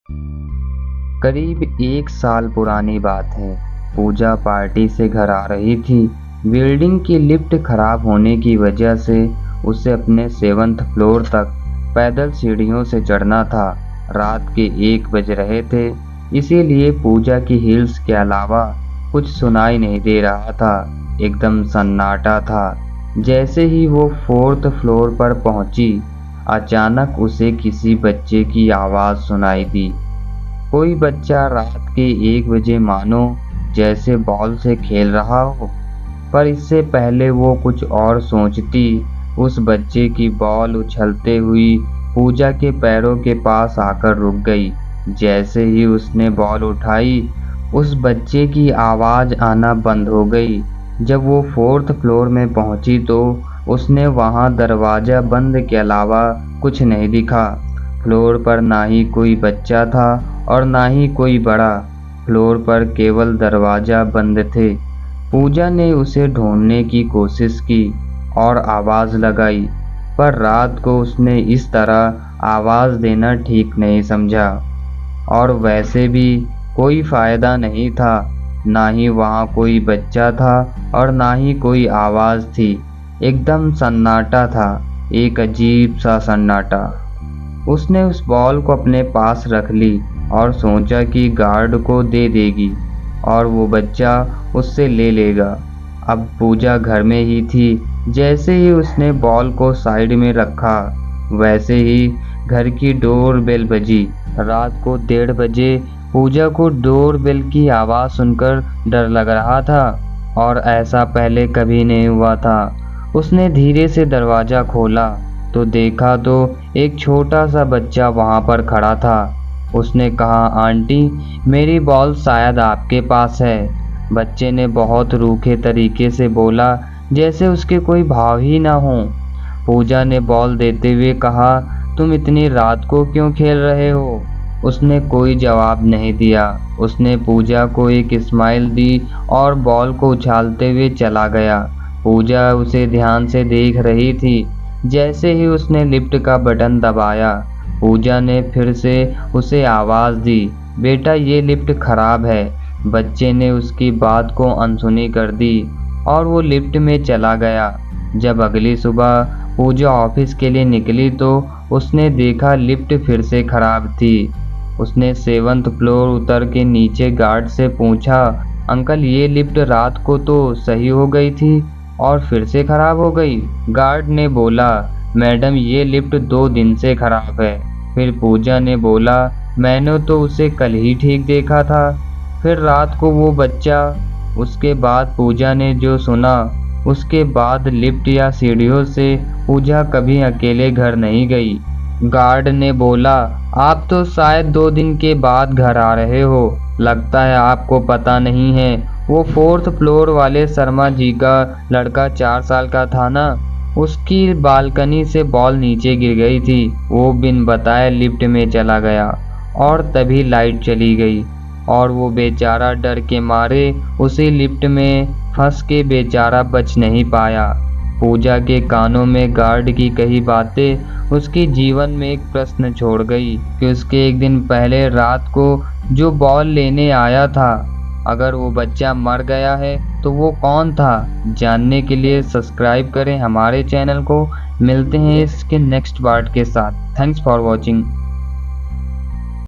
करीब 1 साल पुरानी बात है। पूजा पार्टी से घर आ रही थी। बिल्डिंग की लिफ्ट खराब होने की वजह से उसे अपने 7th फ्लोर तक पैदल सीढ़ियों से चढ़ना था। रात के 1 बज रहे थे, इसीलिए पूजा की हील्स के अलावा कुछ सुनाई नहीं दे रहा था। एकदम सन्नाटा था। जैसे ही वो 4th फ्लोर पर पहुंची, अचानक उसे किसी बच्चे की आवाज़ सुनाई दी। कोई बच्चा रात के 1 बजे मानो जैसे बॉल से खेल रहा हो। पर इससे पहले वो कुछ और सोचती, उस बच्चे की बॉल उछलते हुई पूजा के पैरों के पास आकर रुक गई। जैसे ही उसने बॉल उठाई, उस बच्चे की आवाज़ आना बंद हो गई। जब वो 4th फ्लोर में पहुंची तो उसने वहां दरवाज़ा बंद के अलावा कुछ नहीं दिखा। फ्लोर पर ना ही कोई बच्चा था और ना ही कोई बड़ा। फ्लोर पर केवल दरवाज़ा बंद थे। पूजा ने उसे ढूंढने की कोशिश की और आवाज़ लगाई, पर रात को उसने इस तरह आवाज़ देना ठीक नहीं समझा। और वैसे भी कोई फ़ायदा नहीं था। ना ही वहाँ कोई बच्चा था और ना ही कोई आवाज़ थी। एकदम सन्नाटा था, एक अजीब सा सन्नाटा। उसने उस बॉल को अपने पास रख ली और सोचा कि गार्ड को दे देगी और वो बच्चा उससे ले लेगा। अब पूजा घर में ही थी। जैसे ही उसने बॉल को साइड में रखा, वैसे ही घर की डोर बेल बजी। रात को 1:30 बजे पूजा को डोर बेल की आवाज़ सुनकर डर लग रहा था और ऐसा पहले कभी नहीं हुआ था। उसने धीरे से दरवाज़ा खोला तो देखा तो एक छोटा सा बच्चा वहाँ पर खड़ा था। उसने कहा, आंटी, मेरी बॉल शायद आपके पास है। बच्चे ने बहुत रूखे तरीके से बोला, जैसे उसके कोई भाव ही ना हो। पूजा ने बॉल देते हुए कहा, तुम इतनी रात को क्यों खेल रहे हो? उसने कोई जवाब नहीं दिया। उसने पूजा को एक स्माइल दी और बॉल को उछालते हुए चला गया। पूजा उसे ध्यान से देख रही थी। जैसे ही उसने लिफ्ट का बटन दबाया, पूजा ने फिर से उसे आवाज़ दी, बेटा ये लिफ्ट खराब है। बच्चे ने उसकी बात को अनसुनी कर दी और वो लिफ्ट में चला गया। जब अगली सुबह पूजा ऑफिस के लिए निकली तो उसने देखा लिफ्ट फिर से खराब थी। उसने 7th फ्लोर उतर के नीचे गार्ड से पूछा, अंकल ये लिफ्ट रात को तो सही हो गई थी और फिर से खराब हो गई। गार्ड ने बोला, मैडम ये लिफ्ट 2 दिन से खराब है। फिर पूजा ने बोला, मैंने तो उसे कल ही ठीक देखा था। फिर रात को वो बच्चा। उसके बाद पूजा ने जो सुना, उसके बाद लिफ्ट या सीढ़ियों से पूजा कभी अकेले घर नहीं गई। गार्ड ने बोला, आप तो शायद 2 दिन के बाद घर आ रहे हो। लगता है आपको पता नहीं है, वो 4th फ्लोर वाले शर्मा जी का लड़का 4 साल का था ना, उसकी बालकनी से बॉल नीचे गिर गई थी। वो बिन बताए लिफ्ट में चला गया और तभी लाइट चली गई और वो बेचारा डर के मारे उसी लिफ्ट में फंस के बेचारा बच नहीं पाया। पूजा के कानों में गार्ड की कही बातें उसके जीवन में एक प्रश्न छोड़ गई कि उसके 1 दिन पहले रात को जो बॉल लेने आया था, अगर वो बच्चा मर गया है तो वो कौन था? जानने के लिए सब्सक्राइब करें हमारे चैनल को। मिलते हैं इसके नेक्स्ट पार्ट के साथ। Thanks for watching.